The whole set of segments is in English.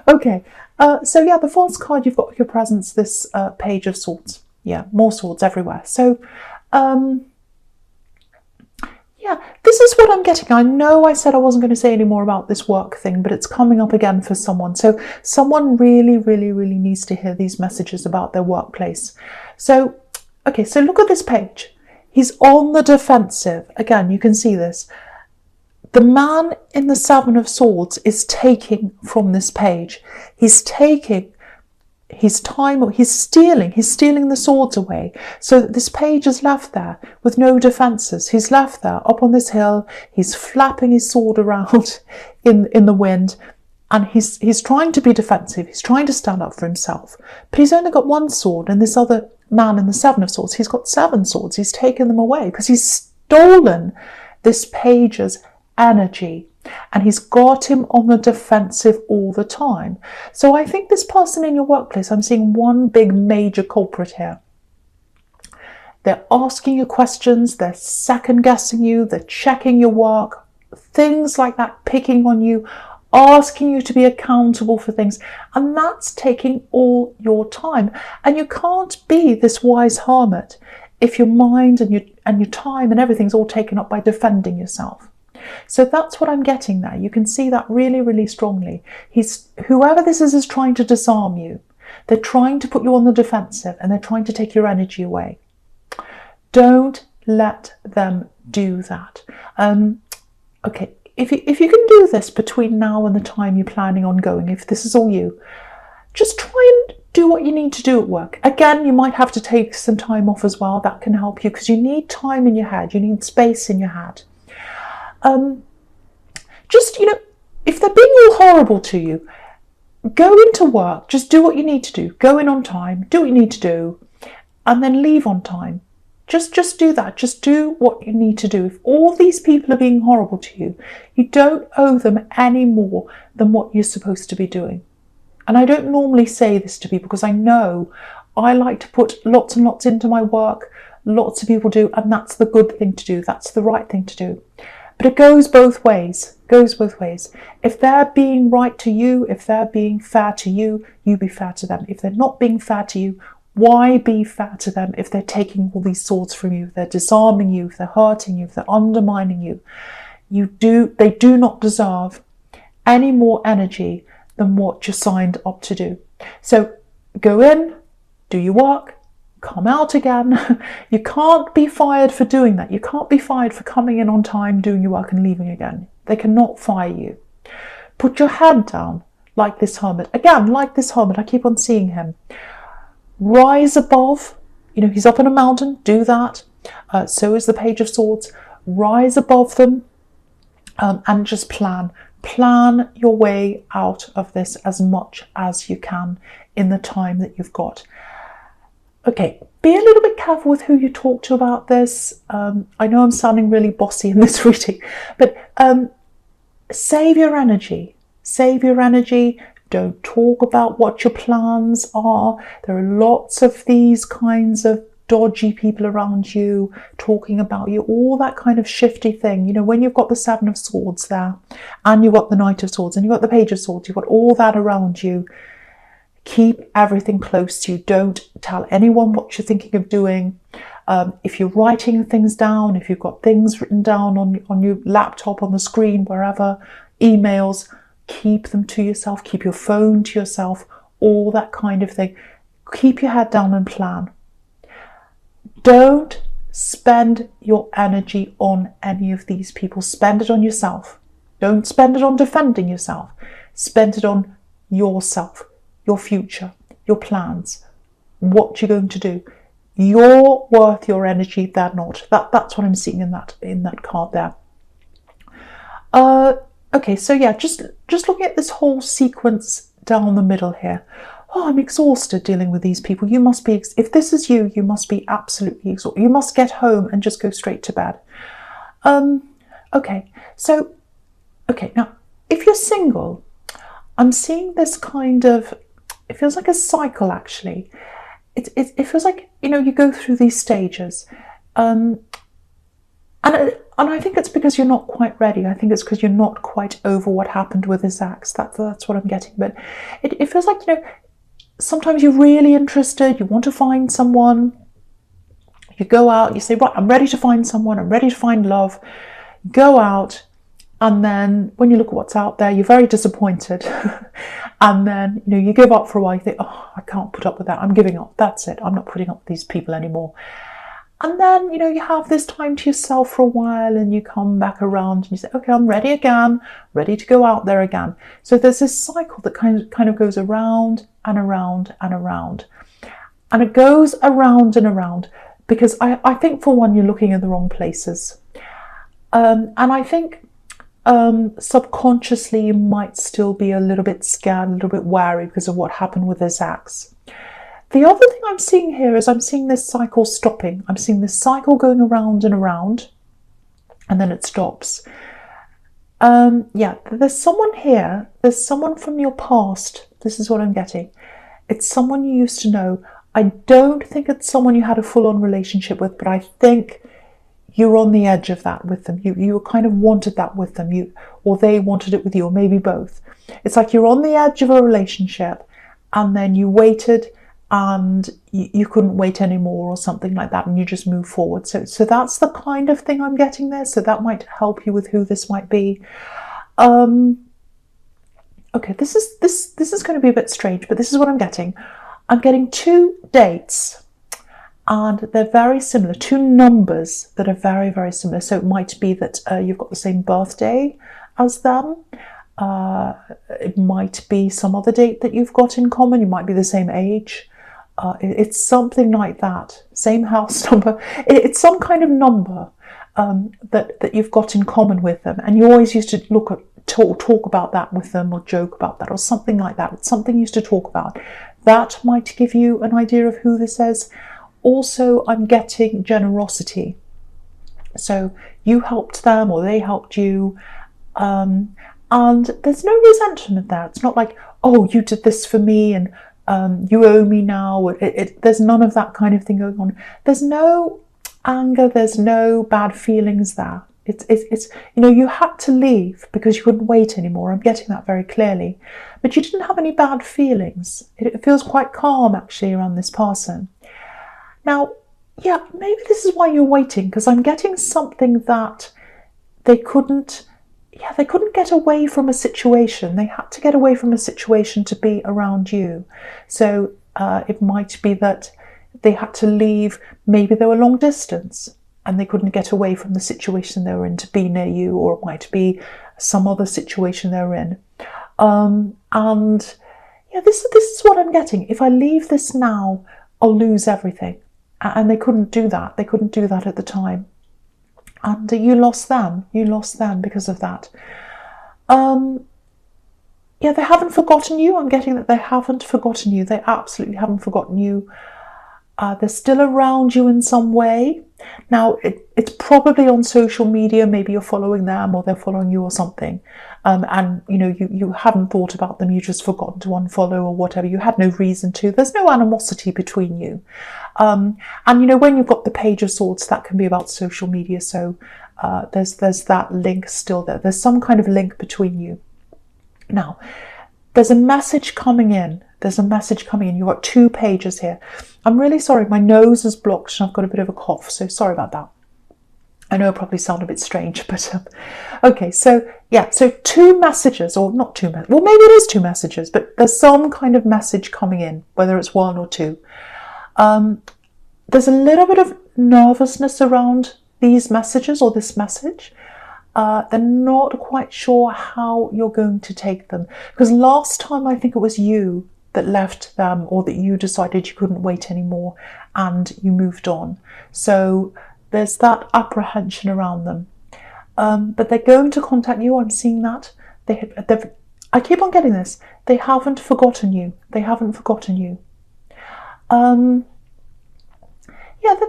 Okay, so yeah, the fourth card you've got your presence, this Page of Swords. Yeah, more swords everywhere. So, yeah, this is what I'm getting. I know I said I wasn't going to say any more about this work thing, but it's coming up again for someone. So someone really, really, really needs to hear these messages about their workplace. So, okay, so look at this page. He's on the defensive. Again, you can see this. The man in the Seven of Swords is taking from this page. He's taking his time, he's stealing the swords away. So this page is left there with no defences. He's left there up on this hill. He's flapping his sword around in the wind, and he's trying to be defensive. He's trying to stand up for himself. But he's only got one sword, and this other man in the Seven of Swords, he's got 7 swords. He's taken them away because he's stolen this page's energy, and he's got him on the defensive all the time. So I think this person in your workplace, I'm seeing one big major culprit here. They're asking you questions, they're second guessing you, they're checking your work, things like that, picking on you, asking you to be accountable for things, and that's taking all your time. And you can't be this wise hermit if your mind and your time and everything's all taken up by defending yourself. So that's what I'm getting there. You can see that really, really strongly. Whoever this is trying to disarm you. They're trying to put you on the defensive, and they're trying to take your energy away. Don't let them do that. Okay, if you can do this between now and the time you're planning on going, if this is all you, just try and do what you need to do at work. Again, you might have to take some time off as well. That can help you because you need time in your head. You need space in your head. Just, if they're being all horrible to you, go into work, just do what you need to do. Go in on time, do what you need to do, and then leave on time. Just do that. Just do what you need to do. If all these people are being horrible to you, you don't owe them any more than what you're supposed to be doing. And I don't normally say this to people because I know I like to put lots and lots into my work. Lots of people do, and that's the good thing to do. That's the right thing to do. But it goes both ways. If they're being right to you, if they're being fair to you, you be fair to them. If they're not being fair to you, why be fair to them if they're taking all these swords from you, if they're disarming you, if they're hurting you, if they're undermining you? They do not deserve any more energy than what you're signed up to do. So go in, do your work, come out again. You can't be fired for doing that. You can't be fired for coming in on time, doing your work and leaving again. They cannot fire you. Put your head down like this hermit. Again, like this hermit, I keep on seeing him. Rise above. He's up on a mountain, do that. So is the Page of Swords. Rise above them and just plan. Plan your way out of this as much as you can in the time that you've got. Okay, be a little bit careful with who you talk to about this. I know I'm sounding really bossy in this reading, but save your energy. Save your energy. Don't talk about what your plans are. There are lots of these kinds of dodgy people around you talking about you, all that kind of shifty thing. When you've got the Seven of Swords there, and you've got the Knight of Swords, and you've got the Page of Swords, you've got all that around you. Keep everything close to you. Don't tell anyone what you're thinking of doing. If you're writing things down, if you've got things written down on your laptop, on the screen, wherever, emails, keep them to yourself. Keep your phone to yourself, all that kind of thing. Keep your head down and plan. Don't spend your energy on any of these people. Spend it on yourself. Don't spend it on defending yourself. Spend it on yourself. Your future, your plans, what you're going to do. You're worth your energy, they're not. That's what I'm seeing in that card there. Okay, so yeah, just looking at this whole sequence down the middle here. Oh, I'm exhausted dealing with these people. You must be, if this is you, you must be absolutely exhausted. You must get home and just go straight to bed. Okay, now, if you're single, I'm seeing this kind of, it feels like a cycle actually. It feels like, you go through these stages. And And I think it's because you're not quite ready. I think it's because you're not quite over what happened with this ex. That's what I'm getting. But it feels like, sometimes you're really interested, you want to find someone, you go out, you say, right, I'm ready to find someone, I'm ready to find love, go out, and then when you look at what's out there, you're very disappointed. And then, you give up for a while, you think, oh, I can't put up with that, I'm giving up, that's it, I'm not putting up with these people anymore. And then, you have this time to yourself for a while, and you come back around and you say, okay, I'm ready again, ready to go out there again. So there's this cycle that kind of goes around and around and around. And it goes around and around because I think, for one, you're looking in the wrong places. And I think subconsciously you might still be a little bit scared, a little bit wary because of what happened with this ex. The other thing I'm seeing here is I'm seeing this cycle stopping. I'm seeing this cycle going around and around, and then it stops. There's someone here. There's someone from your past. This is what I'm getting. It's someone you used to know. I don't think it's someone you had a full-on relationship with, but I think you're on the edge of that with them. You kind of wanted that with them, or they wanted it with you, or maybe both. It's like you're on the edge of a relationship, and then you waited, and you couldn't wait anymore or something like that, and you just move forward. So that's the kind of thing I'm getting there. So that might help you with who this might be. Okay, this is going to be a bit strange, but this is what I'm getting. I'm getting 2 dates, and they're very similar, 2 numbers that are very, very similar. So it might be that you've got the same birthday as them. It might be some other date that you've got in common. You might be the same age. It's something like that. Same house number. It's some kind of number that you've got in common with them, and you always used to talk about that with them, or joke about that, or something like that. It's something you used to talk about. That might give you an idea of who this is. Also, I'm getting generosity. So you helped them, or they helped you, and there's no resentment there. It's not like, oh, you did this for me, and you owe me now. There's none of that kind of thing going on. There's no anger. There's no bad feelings there. It's you had to leave because you couldn't wait anymore. I'm getting that very clearly. But you didn't have any bad feelings. It feels quite calm, actually, around this person. Now, yeah, maybe this is why you're waiting, because I'm getting something that they couldn't get away from a situation. They had to get away from a situation to be around you. So it might be that they had to leave. Maybe they were long distance and they couldn't get away from the situation they were in to be near you, or it might be some other situation they're in. This is what I'm getting. If I leave this now, I'll lose everything. And they couldn't do that. They couldn't do that at the time. And you lost them. You lost them because of that. They haven't forgotten you. I'm getting that they haven't forgotten you. They absolutely haven't forgotten you. They're still around you in some way. Now, it's probably on social media. Maybe you're following them, or they're following you, or something. And you haven't thought about them. You just forgotten to unfollow or whatever. You had no reason to. There's no animosity between you. And when you've got the Page of Swords, that can be about social media. So there's that link still there. There's some kind of link between you. Now, there's a message coming in. There's a message coming in. You've got 2 pages here. I'm really sorry. My nose is blocked and I've got a bit of a cough. So sorry about that. I know it probably sounds a bit strange, but okay. So 2 messages, or not 2 messages. Well, maybe it is 2 messages, but there's some kind of message coming in, whether it's 1 or 2. There's a little bit of nervousness around these messages, or this message. They're not quite sure how you're going to take them. Because last time I think it was you that left them, or that you decided you couldn't wait anymore and you moved on. So there's that apprehension around them. But they're going to contact you. I'm seeing that. I keep on getting this. They haven't forgotten you. They haven't forgotten you.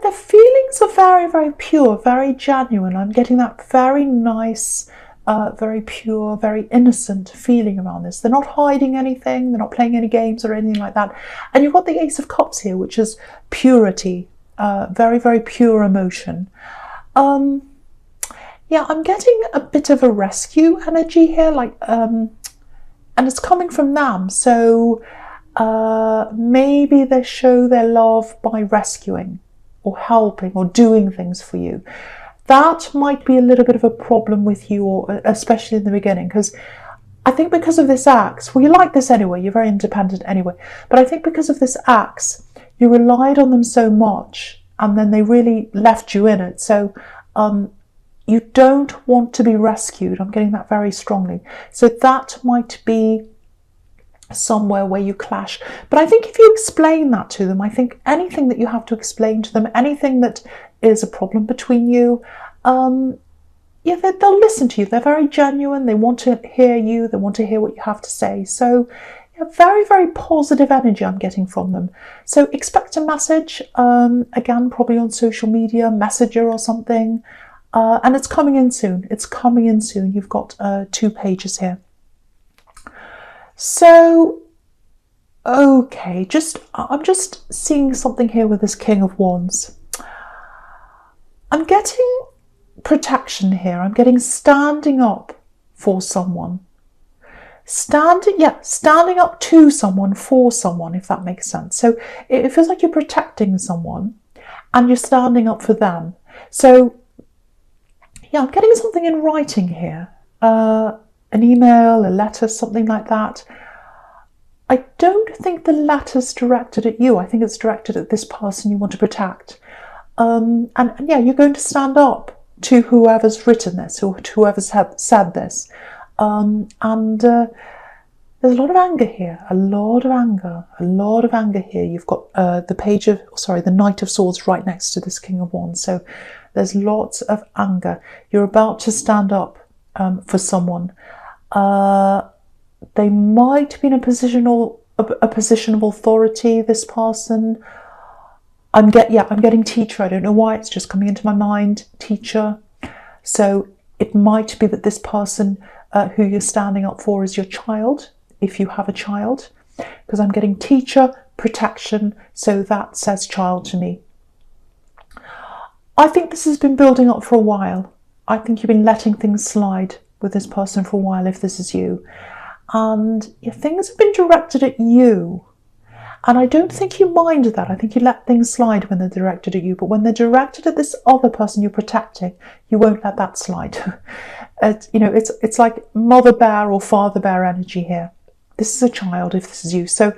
Their feelings are very, very pure, very genuine. I'm getting that very nice, very pure, very innocent feeling around this. They're not hiding anything. They're not playing any games or anything like that. And you've got the Ace of Cups here, which is purity, very, very pure emotion. Yeah, I'm getting a bit of a rescue energy here, like, and it's coming from them. So maybe they show their love by rescuing or helping or doing things for you. That might be a little bit of a problem with you, or especially in the beginning, because I think because of this axe, well, you like this anyway, you're very independent anyway, but I think because of this axe, you relied on them so much and then they really left you in it. So you don't want to be rescued. I'm getting that very strongly. So that might be somewhere where you clash. But I think if you explain that to them, I think anything that you have to explain to them, anything that is a problem between you, yeah, they'll listen to you. They're very genuine. They want to hear you. They want to hear what you have to say. So yeah, very, very positive energy I'm getting from them. So expect a message, again, probably on social media, Messenger or something. And it's coming in soon. It's coming in soon. You've got 2 pages here. So, okay, I'm just seeing something here with this King of Wands. I'm getting protection here. I'm getting standing up for someone. Standing up to someone, for someone, if that makes sense. So it feels like you're protecting someone and you're standing up for them. So yeah, I'm getting something in writing here. An email, a letter, something like that. I don't think the letter's directed at you. I think it's directed at this person you want to protect. And yeah, you're going to stand up to whoever's written this or to whoever's said this. There's a lot of anger here, a lot of anger here. You've got the Knight of Swords right next to this King of Wands. So there's lots of anger. You're about to stand up for someone. They might be in a position of authority, this person. I'm getting teacher. I don't know why, it's just coming into my mind, teacher. So it might be that this person who you're standing up for is your child, if you have a child, because I'm getting teacher, protection, so that says child to me. I think this has been building up for a while. I think you've been letting things slide with this person for a while, if this is you. And things have been directed at you. And I don't think you mind that. I think you let things slide when they're directed at you. But when they're directed at this other person you're protecting, you won't let that slide. It's like mother bear or father bear energy here. This is a child, if this is you. So,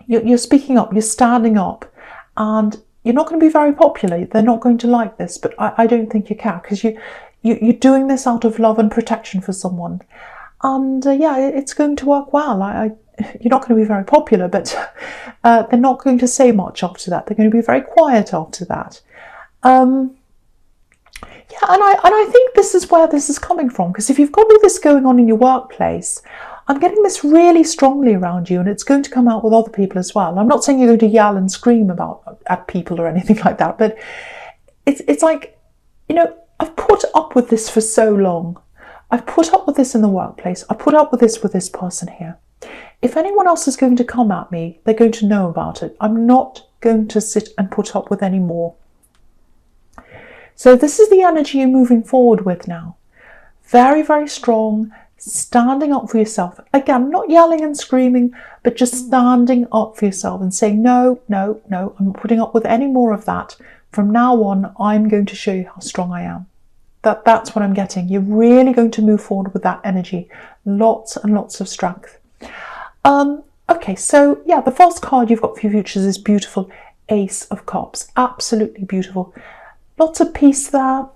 you're speaking up, you're standing up, and you're not going to be very popular. They're not going to like this, but I don't think you can, because you're doing this out of love and protection for someone. And it's going to work well. You're not going to be very popular, but they're not going to say much after that. They're going to be very quiet after that. And I think this is where this is coming from, because if you've got all this going on in your workplace, I'm getting this really strongly around you, and it's going to come out with other people as well. I'm not saying you're going to yell and scream at people or anything like that, but it's like, I've put up with this for so long. I've put up with this in the workplace. I put up with this person here. If anyone else is going to come at me, they're going to know about it. I'm not going to sit and put up with any more. So this is the energy you're moving forward with now. Very, very strong, standing up for yourself. Again, not yelling and screaming, but just standing up for yourself and saying, no, I'm not putting up with any more of that. From now on, I'm going to show you how strong I am. That's what I'm getting. You're really going to move forward with that energy. Lots and lots of strength. Okay, so yeah, the first card you've got for your futures is beautiful. Ace of Cups. Absolutely beautiful. Lots of peace there.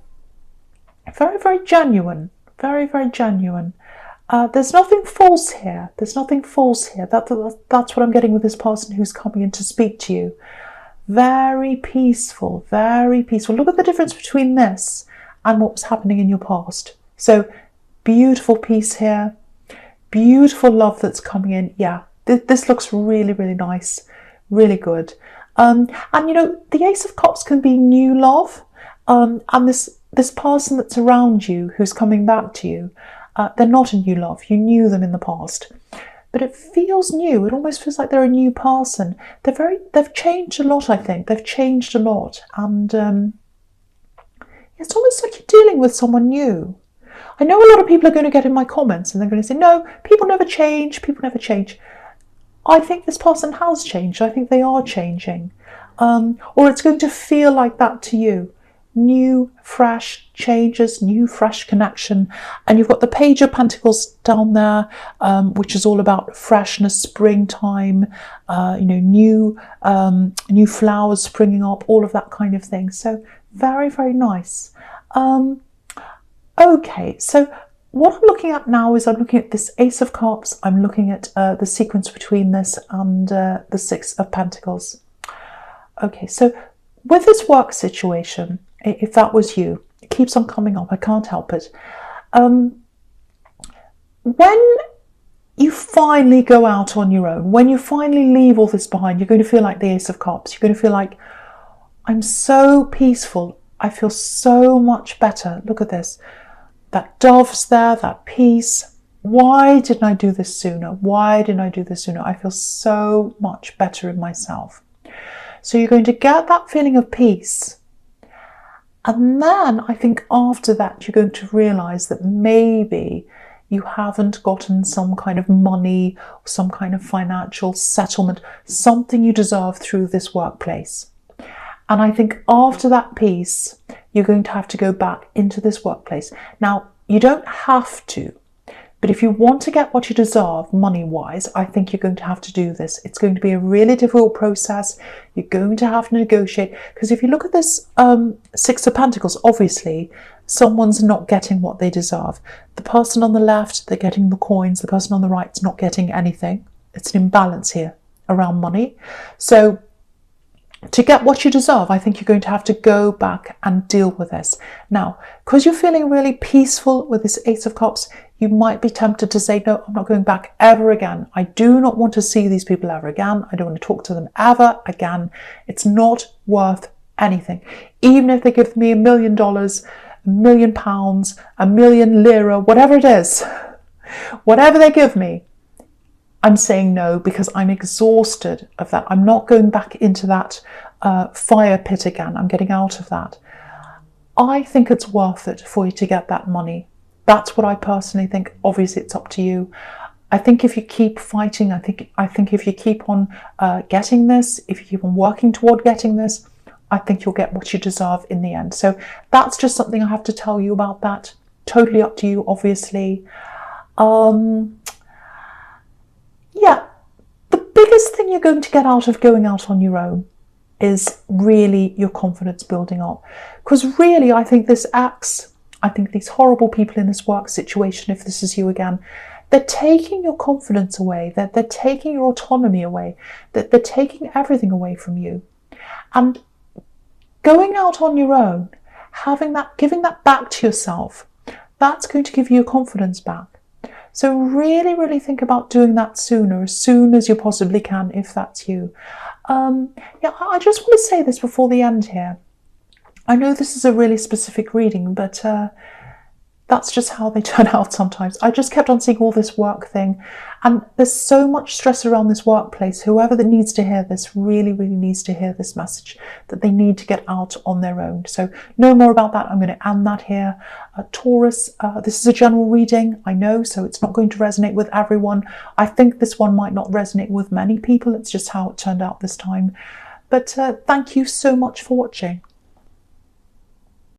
Very, very genuine. Very, very genuine. There's nothing false here. That's what I'm getting with this person who's coming in to speak to you. Very peaceful, very peaceful. Look at the difference between this and what was happening in your past. So beautiful peace here. Beautiful love that's coming in. Yeah, this looks really, really nice. Really good. And the Ace of Cups can be new love. And this person that's around you who's coming back to you, they're not a new love. You knew them in the past. But it feels new. It almost feels like they're a new person. They've changed a lot, I think. They've changed a lot. And It's almost like you're dealing with someone new. I know a lot of people are going to get in my comments and they're going to say, no, people never change, people never change. I think this person has changed. I think they are changing. Or it's going to feel like that to you. New, fresh changes, new, fresh connection. And you've got the Page of Pentacles down there, which is all about freshness, springtime, new flowers springing up, all of that kind of thing. So very, very nice. Okay, so what I'm looking at now is I'm looking at this Ace of Cups. I'm looking at the sequence between this and the Six of Pentacles. Okay, so with this work situation, if that was you, it keeps on coming up. I can't help it. When you finally go out on your own, when you finally leave all this behind, you're going to feel like the Ace of Cups. You're going to feel like, I'm so peaceful. I feel so much better. Look at this. That dove's there, that peace. Why didn't I do this sooner? Why didn't I do this sooner? I feel so much better in myself. So you're going to get that feeling of peace. And then I think after that, you're going to realize that maybe you haven't gotten some kind of money, some kind of financial settlement, something you deserve through this workplace. And I think after that peace, you're going to have to go back into this workplace. Now, you don't have to, but if you want to get what you deserve money-wise, I think you're going to have to do this. It's going to be a really difficult process. You're going to have to negotiate. Because if you look at this Six of Pentacles, obviously, someone's not getting what they deserve. The person on the left, they're getting the coins. The person on the right's not getting anything. It's an imbalance here around money. So to get what you deserve, I think you're going to have to go back and deal with this. Now, because you're feeling really peaceful with this Ace of Cups, you might be tempted to say, no, I'm not going back ever again. I do not want to see these people ever again. I don't want to talk to them ever again. It's not worth anything. Even if they give me $1 million, £1 million, £1 million lira, whatever it is, whatever they give me, I'm saying no, because I'm exhausted of that. I'm not going back into that fire pit again. I'm getting out of that. I think it's worth it for you to get that money. That's what I personally think. Obviously, it's up to you. I think if you keep fighting, I think if you keep on getting this, if you keep on working toward getting this, I think you'll get what you deserve in the end. So that's just something I have to tell you about that. Totally up to you, obviously. Yeah, the biggest thing you're going to get out of going out on your own is really your confidence building up. Because really, I think this Axe, I think these horrible people in this work situation, if this is you again, they're taking your confidence away. They're taking your autonomy away. They're taking everything away from you. And going out on your own, giving that back to yourself, that's going to give you your confidence back. So really, really think about doing that sooner, as soon as you possibly can, if that's you. Yeah, I just want to say this before the end here. I know this is a really specific reading, but that's just how they turn out sometimes. I just kept on seeing all this work thing, and there's so much stress around this workplace. Whoever that needs to hear this really, really needs to hear this message, that they need to get out on their own. So no more about that. I'm going to end that here. Taurus, this is a general reading, I know, so it's not going to resonate with everyone. I think this one might not resonate with many people. It's just how it turned out this time. But thank you so much for watching.